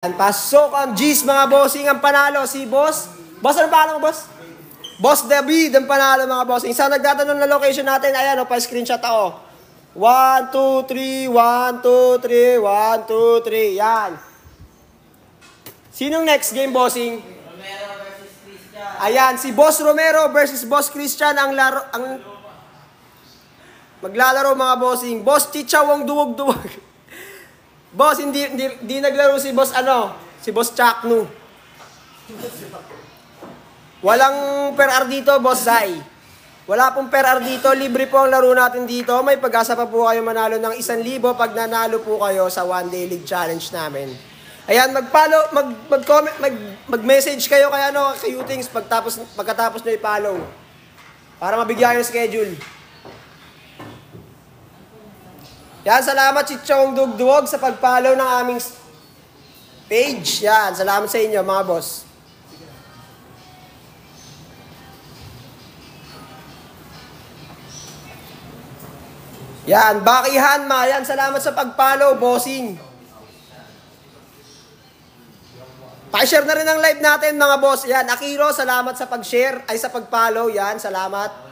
Pasok ang G's mga bossing. Ang panalo si Boss. Boss, ano pangalan mo, Boss? Boss David ang panalo mga bossing. Sa nagtatanong na location natin, ayan o, pa-screenshot ako. 1, 2, 3, 1, 2, 3, 1, 2, 3. Yan. Sinong next game, bossing? Romero versus Christian. Ayan, si Boss Romero versus Boss Christian ang maglalaro mga bossing. Boss Chichawong duwag-duwag. Boss, hindi naglaro si Boss si Boss Chaknu. Walang per-ar dito, Boss Zai. Wala pong per-ar dito, libre po ang laro natin dito. May pag-asa pa po kayo manalo ng 1,000 pag nanalo po kayo sa One Day League Challenge namin. Ayan, mag-follow, mag-comment, mag-message kayo kay kay Utings pagkatapos na i-follow. Para mabigyan kayo ng schedule. Yan, salamat Chichong Dugduwag sa pag-follow ng aming page. Yan, salamat sa inyo mga boss. Yan, Baki Hanma. Yan, salamat sa pag-follow, bossing. Pa-share na rin ang live natin mga boss. Yan, Akiro, salamat sa pag-share, ay sa pag-follow. Yan, salamat.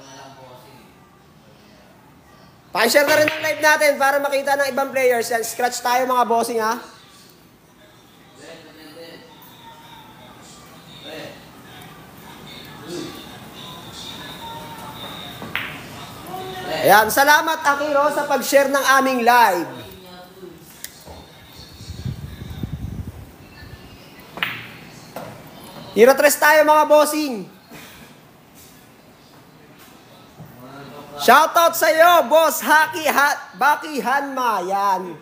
Pa-share na rin ang live natin para makita ng ibang players. Yan, scratch tayo mga bossing ha. Ayan, salamat Akiro sa pag-share ng aming live. Tira tres tayo mga bossing. Shoutout sa iyo, Boss Baki Hanma. Yan.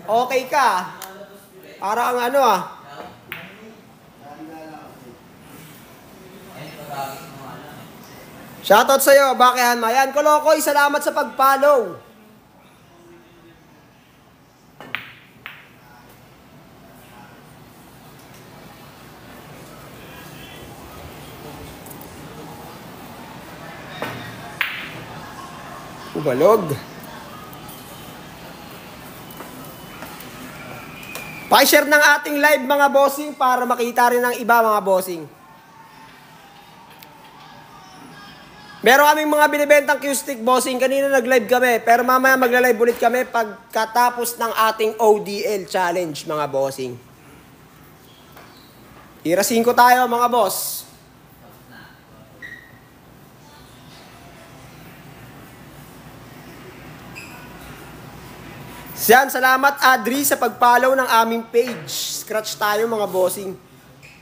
Okay ka. Para ang Shoutout sa iyo, Baki Hanma. Yan, Kolokoy, salamat sa pag-follow. Ubalog. Pa-share ng ating live mga bossing para makita rin ng iba mga bossing. Meron kaming mga binibentang Q-stick bossing. Kanina nag-live kami, pero mamaya magla-live ulit kami pagkatapos ng ating ODL challenge mga bossing. Tira 5 tayo mga boss. Yan, salamat Adri sa pag-follow ng aming page. Scratch tayo mga bossing.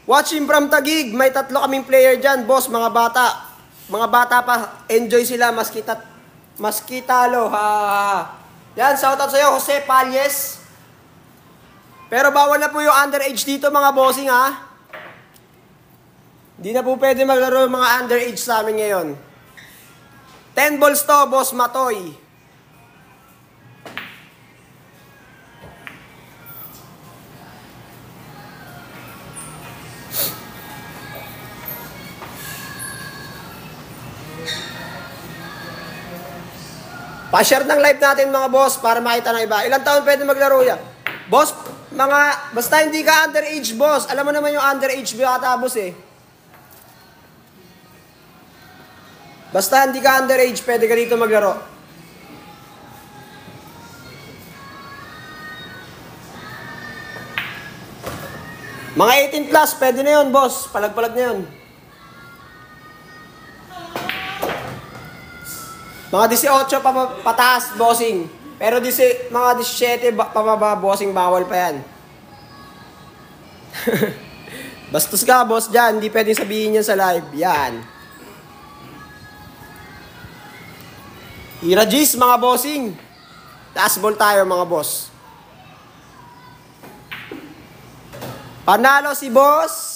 Watching from Taguig, may 3 kaming player dyan, boss, mga bata. Mga bata pa, enjoy sila, maski talo, ha. Yan, shoutout sa iyo, Jose Palyes. Pero bawal na po yung underage dito mga bossing ha. Hindi na po pwede maglaro yung mga underage sa amin ngayon. 10 balls to, boss Matoy. Pa-share ng live natin mga boss para makita ng iba. Ilang taon pwede maglaro yan? Boss, basta hindi ka underage boss. Alam mo naman yung underage bata boss eh. Basta hindi ka underage, pwede ka dito maglaro. Mga 18 plus, pwede na yun boss. Palag-palag na yun. Mga 18 pataas, bossing. Pero mga 17 pababa, bossing, bawal pa yan. Bastos ka, boss, dyan. Hindi pwedeng sabihin yan sa live. Yan. Irajis, mga bossing. Taas ball tayo, mga boss. Panalo si boss